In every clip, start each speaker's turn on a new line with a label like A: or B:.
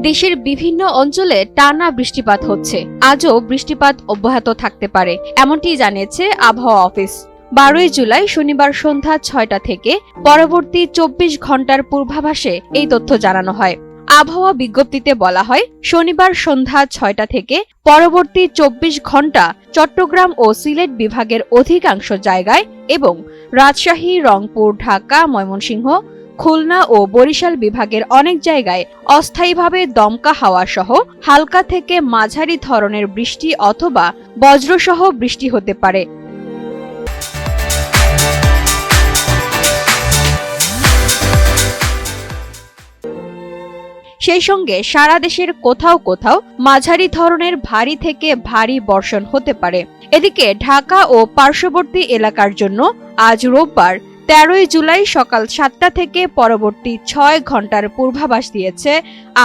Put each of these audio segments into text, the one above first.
A: দেশের বিভিন্ন অঞ্চলে টানা বৃষ্টিপাত হচ্ছে। আজও বৃষ্টিপাত অব্যাহত থাকতে পারে, এমনটি জানিয়েছে আবহাওয়া অফিস। 12 জুলাই শনিবার সন্ধ্যা 6টা থেকে পরবর্তী 24 ঘন্টার পূর্বাভাসে এই তথ্য জানানো হয়। আবহাওয়া বিজ্ঞপ্তিতে বলা হয়, শনিবার সন্ধ্যা 6টা থেকে পরবর্তী 24 ঘন্টা চট্টগ্রাম ও সিলেট বিভাগের অধিকাংশ জায়গায় এবং রাজশাহী, রংপুর, ঢাকা, ময়মনসিংহ, খুলনা ও বরিশাল বিভাগের অনেক জায়গায় অস্থায়ীভাবে দমকা হাওয়া সহ হালকা থেকে মাঝারি ধরনের বৃষ্টি অথবা বজ্রসহ বৃষ্টি হতে পারে। সেই সঙ্গে সারা দেশের কোথাও কোথাও মাঝারি ধরনের ভারী থেকে ভারী বর্ষণ হতে পারে। এদিকে ঢাকা ও পার্শ্ববর্তী এলাকার জন্য আজ রোববার 13 জুলাই সকাল 7টা থেকে পরবর্তী 6 ঘন্টার পূর্বাভাস দিয়েছে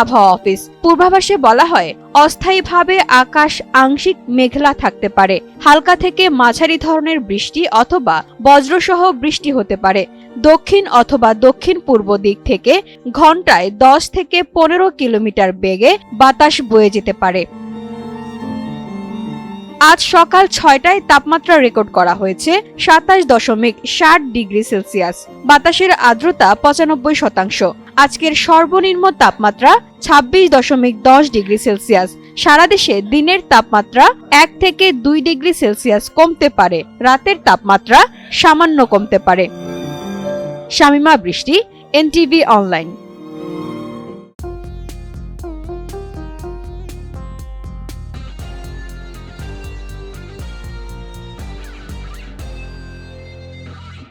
A: আবহাওয়া অফিস। পূর্বাভাসে বলা হয়, অস্থায়ীভাবে আকাশ আংশিক মেঘলা থাকতে পারে, হালকা থেকে মাঝারি ধরনের বৃষ্টি অথবা বজ্রসহ বৃষ্টি হতে পারে। দক্ষিণ অথবা দক্ষিণ পূর্ব দিক থেকে ঘন্টায় 10 থেকে 15 কিলোমিটার বেগে বাতাস বয়ে যেতে পারে। আজ সকাল 6টায় তাপমাত্রা রেকর্ড করা হয়েছে 27.7 ডিগ্রি সেলসিয়াস। বাতাসের আর্দ্রতা 95%। আজকের সর্বনিম্ন তাপমাত্রা 26.10 ডিগ্রি সেলসিয়াস। সারা দেশে দিনের তাপমাত্রা 1 থেকে 2 ডিগ্রি সেলসিয়াস কমতে পারে, রাতের তাপমাত্রা সামান্য কমতে পারে। শামিমা বৃষ্টি, এনটিভি অনলাইন।